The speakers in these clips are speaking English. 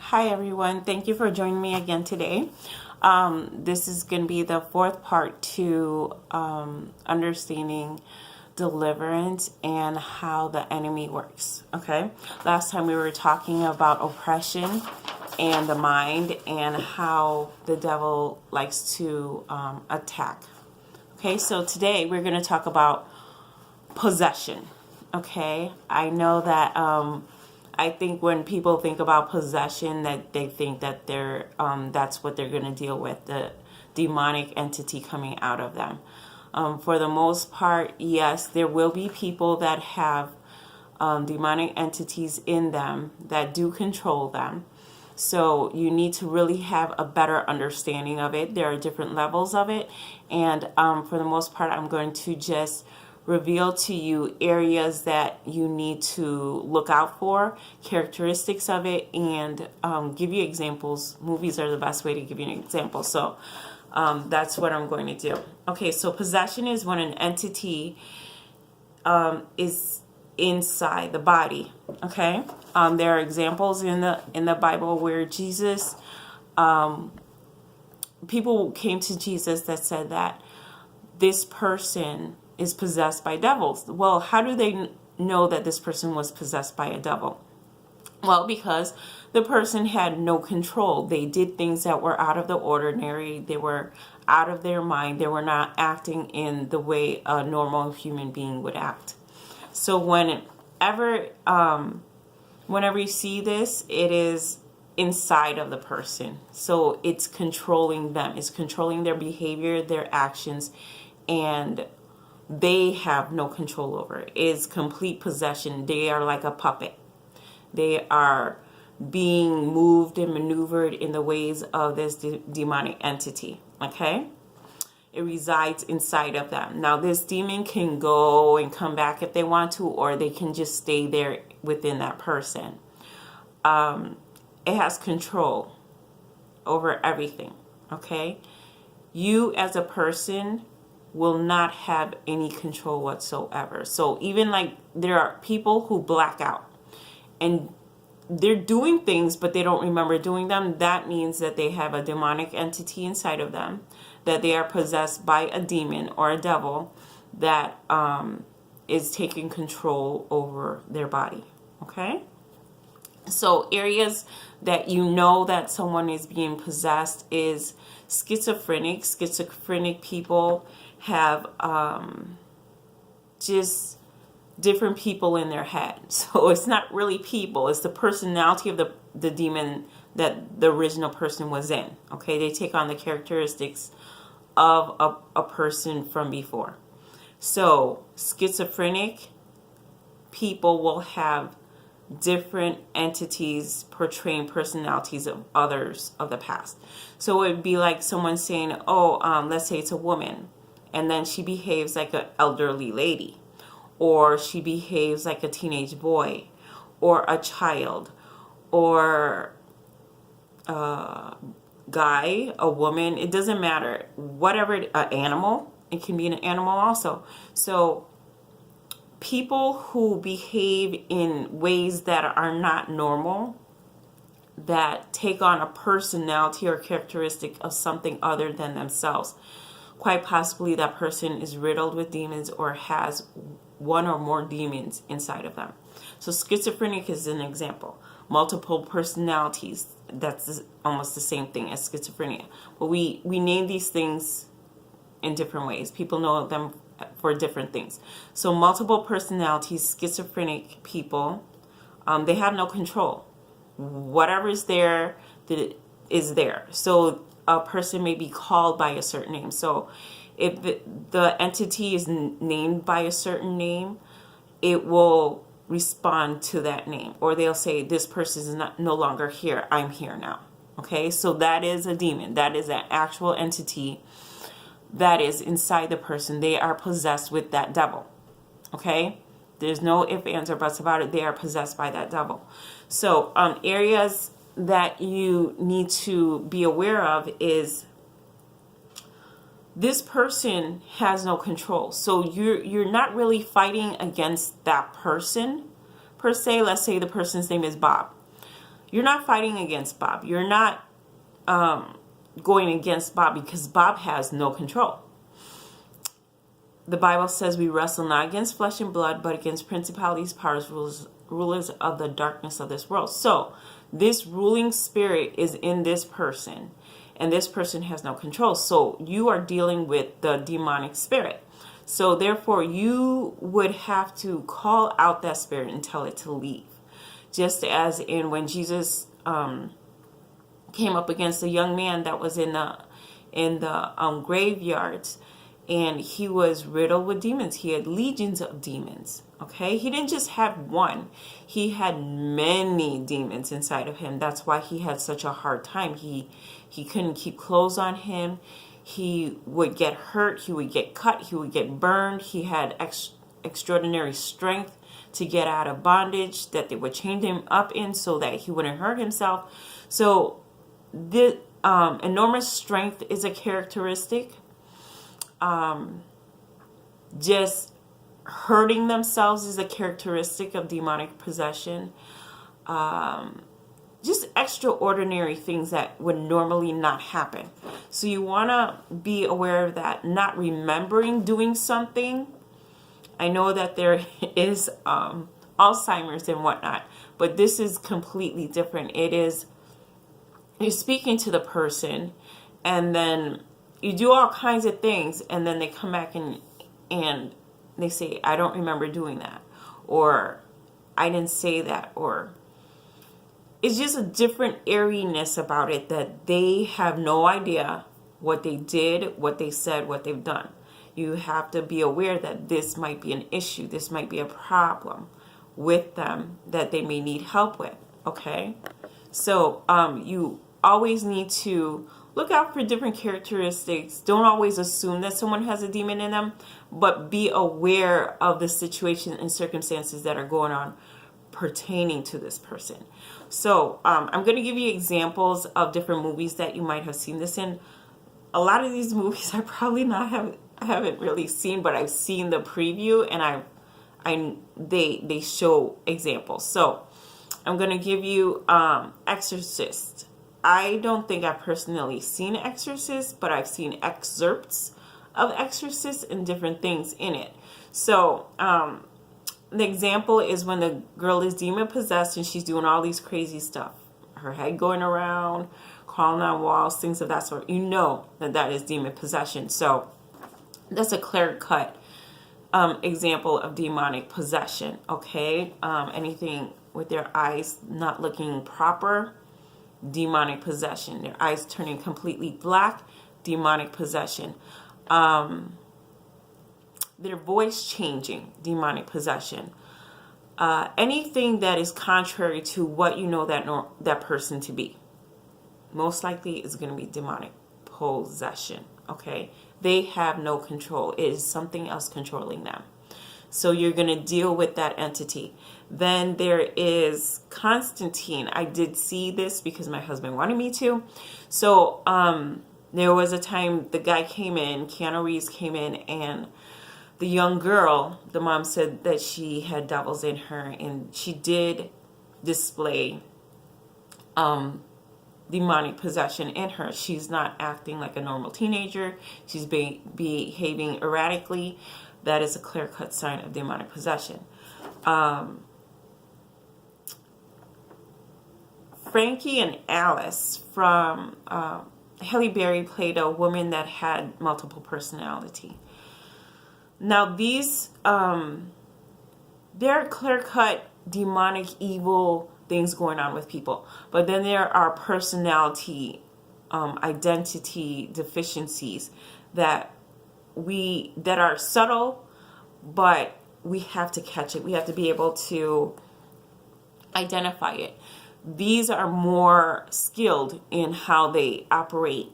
Hi everyone, thank you for joining me again today. This is going to be the fourth part to understanding deliverance and how the enemy works. Okay, last time we were talking about oppression and the mind and how the devil likes to attack. Okay, so today we're going to talk about possession. Okay, I know that I think when people think about possession, that they think that they're that's what they're going to deal with, the demonic entity coming out of them. For the most part, yes, there will be people that have demonic entities in them that do control them. So you need to really have a better understanding of it. There are different levels of it. And for the most part, I'm going to just reveal to you areas that you need to look out for, characteristics of it, and give you examples. Movies are the best way to give you an example. So that's what I'm going to do. Okay, so possession is when an entity is inside the body. Okay, there are examples in the Bible where Jesus, people came to Jesus that said that this person is possessed by devils. Well, how do they know that this person was possessed by a devil? Well, because the person had no control. They did things that were out of the ordinary. They were out of their mind. They were not acting in the way a normal human being would act. So whenever you see this, it is inside of the person. So it's controlling them. It's controlling their behavior, their actions, and they have no control over it. It's complete possession. They are like a puppet. They are being moved and maneuvered in the ways of this demonic entity. Okay? It resides inside of them. Now, this demon can go and come back if they want to, or they can just stay there within that person. It has control over everything. Okay? You as a person will not have any control whatsoever. So even like there are people who black out and they're doing things but they don't remember doing them. That means that they have a demonic entity inside of them, that they are possessed by a demon or a devil that is taking control over their body. Okay? So areas that you know that someone is being possessed is schizophrenic. Schizophrenic people have just different people in their head. So it's not really people. It's the personality of the demon that the original person was in. Okay, they take on the characteristics of a person from before. So schizophrenic people will have different entities portraying personalities of others of the past. So it would be like someone saying, let's say it's a woman, and then she behaves like an elderly lady, or she behaves like a teenage boy, or a child, or a guy, a woman. It doesn't matter. Whatever, an animal. It can be an animal also. So people who behave in ways that are not normal, that take on a personality or characteristic of something other than themselves, quite possibly that person is riddled with demons or has one or more demons inside of them. So schizophrenic is an example. Multiple personalities, that's almost the same thing as schizophrenia. But we name these things in different ways. People know them for different things. So multiple personalities, schizophrenic people, they have no control. Whatever is there is there. So a person may be called by a certain name. So if the entity is named by a certain name, it will respond to that name. Or they'll say, this person is no longer here. I'm here now. Okay, so that is a demon. That is an actual entity that is inside the person. They are possessed with that devil. Okay, there's no ifs, ands, or buts about it. They are possessed by that devil. So areas that you need to be aware of is this person has no control. So you're not really fighting against that person per se. Let's say the person's name is Bob. you're not fighting against Bob. You're not going against Bob, because Bob has no control. The Bible says we wrestle not against flesh and blood, but against principalities, powers, rulers of the darkness of this world. So this ruling spirit is in this person, and this person has no control. So you are dealing with the demonic spirit. So therefore, you would have to call out that spirit and tell it to leave. Just as in when Jesus came up against a young man that was in the graveyards, and he was riddled with demons. He had legions of demons. Okay, he didn't just have one; he had many demons inside of him. That's why he had such a hard time. He couldn't keep clothes on him. He would get hurt. He would get cut. He would get burned. He had extraordinary strength to get out of bondage that they would chain him up in so that he wouldn't hurt himself. So the enormous strength is a characteristic. Just hurting themselves is a characteristic of demonic possession. Just extraordinary things that would normally not happen. So you want to be aware of that. Not remembering doing something. I know that there is Alzheimer's and whatnot, but this is completely different. It is, you're speaking to the person, and then you do all kinds of things, and then they come back and they say, I don't remember doing that, or I didn't say that, or it's just a different airiness about it, that they have no idea what they did, what they said, what they've done. You have to be aware that this might be an issue, this might be a problem with them that they may need help with, okay? So you always need to look out for different characteristics. Don't always assume that someone has a demon in them, but be aware of the situation and circumstances that are going on pertaining to this person. So I'm going to give you examples of different movies that you might have seen this in. A lot of these movies I probably haven't really seen, but I've seen the preview, and they show examples. So I'm going to give you Exorcist. I don't think I've personally seen Exorcist, but I've seen excerpts of Exorcist and different things in it. So the example is when the girl is demon possessed and she's doing all these crazy stuff. Her head going around, crawling on walls, things of that sort. You know that is demon possession. So that's a clear-cut example of demonic possession, okay? Anything with their eyes not looking proper, demonic possession. Their eyes turning completely black, demonic possession. Their voice changing, demonic possession. Anything that is contrary to what you know that person to be, most likely is going to be demonic possession, okay? They have no control. It is something else controlling them. So you're going to deal with that entity. Then there is Constantine. I did see this because my husband wanted me to. So there was a time the guy came in, Keanu Reeves came in, and the young girl, the mom said that she had devils in her, and she did display demonic possession in her. She's not acting like a normal teenager. She's behaving erratically. That is a clear-cut sign of demonic possession. Frankie and Alice from Halle Berry played a woman that had multiple personality. Now these, they're clear-cut demonic evil things going on with people. But then there are personality, identity deficiencies that are subtle, but we have to catch it. We have to be able to identify it. These are more skilled in how they operate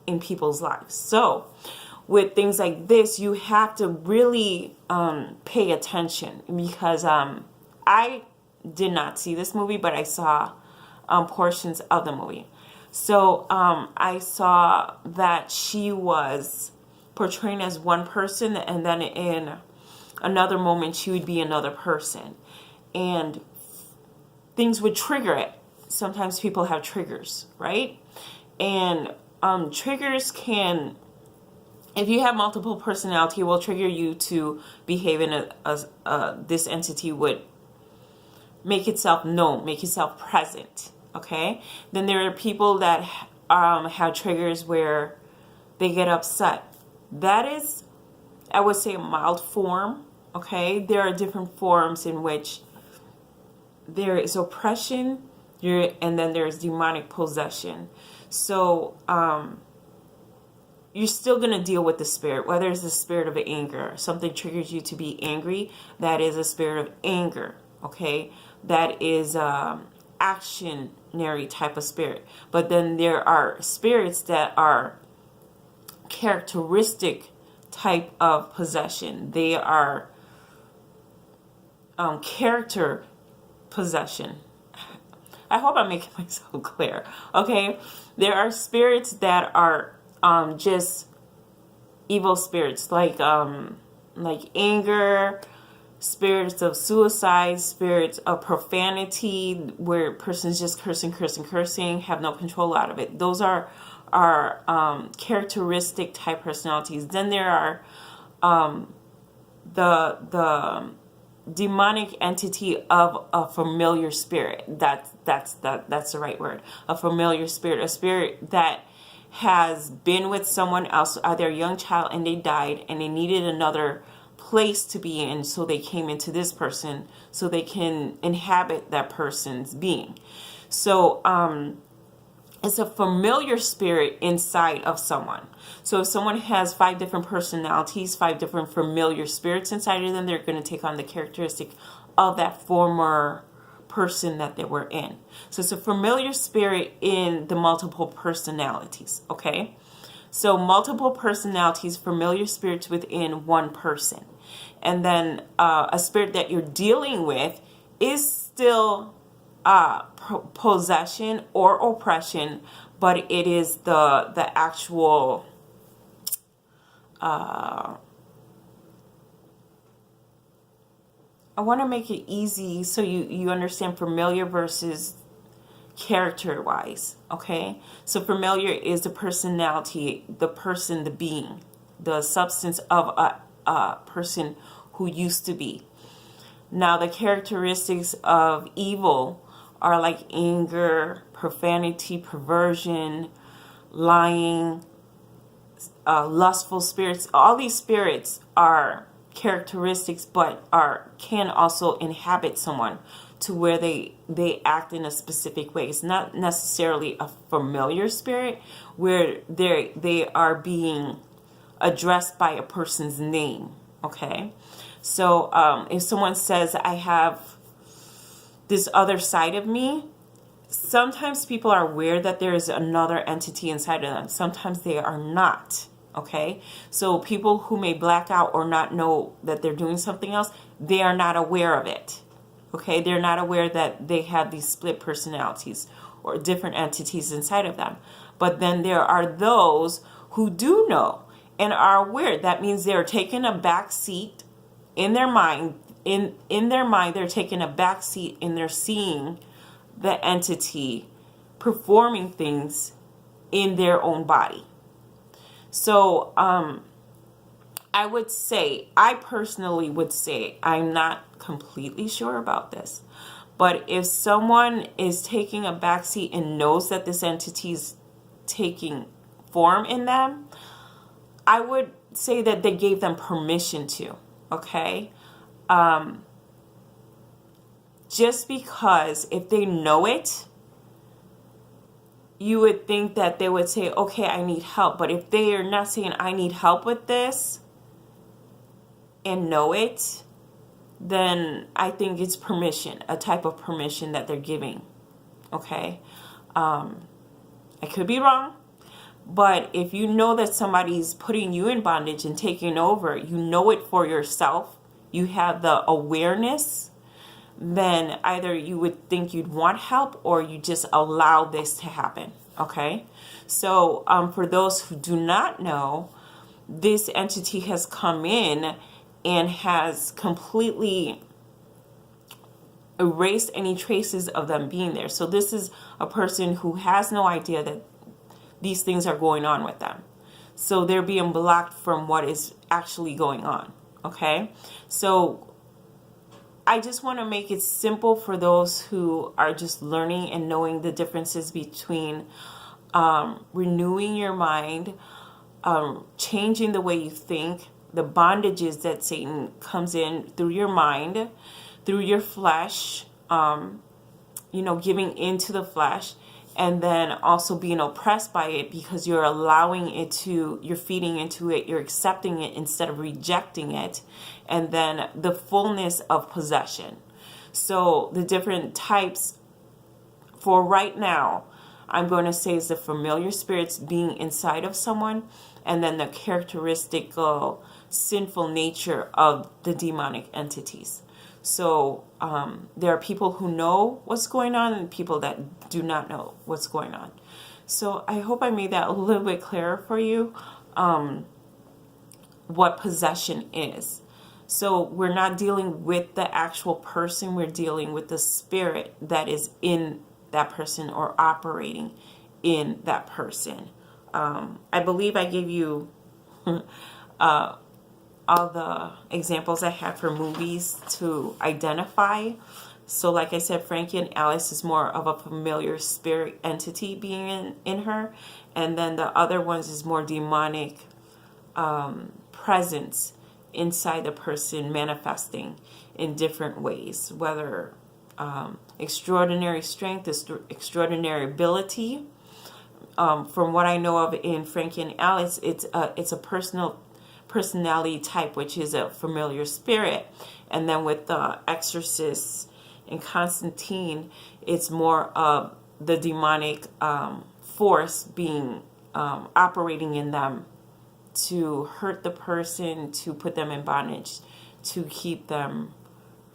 in people's lives. So with things like this, you have to really pay attention, because I did not see this movie, but I saw portions of the movie. So I saw that she was portraying as one person, and then in another moment she would be another person, and things would trigger it. sometimes people have triggers, right? And triggers can, if you have multiple personality, will trigger you to behave in this entity would make itself known, make itself present. Okay. Then there are people that have triggers where they get upset. That is, I would say, a mild form. Okay. There are different forms in which there is oppression, and then there's demonic possession. So you're still going to deal with the spirit, whether it's the spirit of anger, something triggers you to be angry, that is a spirit of anger. Okay. That is actionary type of spirit. But then there are spirits that are characteristic type of possession. They are character possession. I hope I'm making myself clear. Okay, there are spirits that are just evil spirits, like anger, spirits of suicide, spirits of profanity, where a person's just cursing, have no control out of it. Those are characteristic type personalities. Then there are the demonic entity of a familiar spirit. That's the right word. A familiar spirit, a spirit that has been with someone else, either a young child, and they died, and they needed another place to be in, so they came into this person so they can inhabit that person's being. So it's a familiar spirit inside of someone. So if someone has 5 different personalities, 5 different familiar spirits inside of them, they're going to take on the characteristic of that former person that they were in. So it's a familiar spirit in the multiple personalities. Okay. So multiple personalities, familiar spirits within one person. And then a spirit that you're dealing with is still possession or oppression, but it is the actual I want to make it easy so you understand familiar versus character wise. Okay, so familiar is the personality, the person, the being, the substance of a person who used to be. Now the characteristics of evil are like anger, profanity, perversion, lying, lustful spirits. All these spirits are characteristics, but can also inhabit someone to where they act in a specific way. It's not necessarily a familiar spirit where they are being addressed by a person's name. Okay, so if someone says, I have this other side of me, sometimes people are aware that there is another entity inside of them. Sometimes they are not. Okay, so people who may black out or not know that they're doing something else, they are not aware of it. Okay, they're not aware that they have these split personalities or different entities inside of them. But then there are those who do know and are aware. That means they're taking a back seat in their mind. In their mind, they're taking a back seat and they're seeing the entity performing things in their own body. So I would say, I personally would say, I'm not completely sure about this, but if someone is taking a backseat and knows that this entity is taking form in them, I would say that they gave them permission to. Okay, just because if they know it, you would think that they would say, okay, I need help. But if they are not saying, I need help with this, and know it, then I think it's permission, a type of permission that they're giving. Okay, I could be wrong, but if you know that somebody's putting you in bondage and taking over, you know it for yourself, you have the awareness, then either you would think you'd want help or you just allow this to happen. Okay, so for those who do not know, this entity has come in and has completely erased any traces of them being there. So this is a person who has no idea that these things are going on with them. So they're being blocked from what is actually going on. Okay? So I just want to make it simple for those who are just learning and knowing the differences between renewing your mind, changing the way you think, the bondages that Satan comes in through your mind, through your flesh, giving into the flesh, and then also being oppressed by it because you're allowing it to, you're feeding into it, you're accepting it instead of rejecting it, and then the fullness of possession. So the different types for right now, I'm going to say is the familiar spirits being inside of someone, and then the characteristical sinful nature of the demonic entities. So there are people who know what's going on and people that do not know what's going on. So I hope I made that a little bit clearer for you, what possession is. So we're not dealing with the actual person, we're dealing with the spirit that is in that person or operating in that person. I believe I gave you all the examples I had for movies to identify. So like I said, Frankie and Alice is more of a familiar spirit entity being in her. And then the other ones is more demonic presence inside the person manifesting in different ways, whether extraordinary strength, extraordinary ability. From what I know of in Frankie and Alice, it's a personality type, which is a familiar spirit. And then with the Exorcist and Constantine, it's more of the demonic force being operating in them to hurt the person, to put them in bondage, to keep them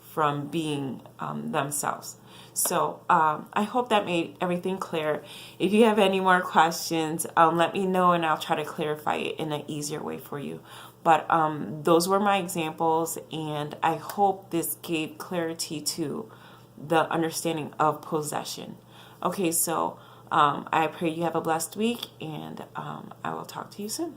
from being themselves. So I hope that made everything clear. If you have any more questions, let me know and I'll try to clarify it in an easier way for you. But those were my examples, and I hope this gave clarity to the understanding of possession. Okay, so I pray you have a blessed week, and I will talk to you soon.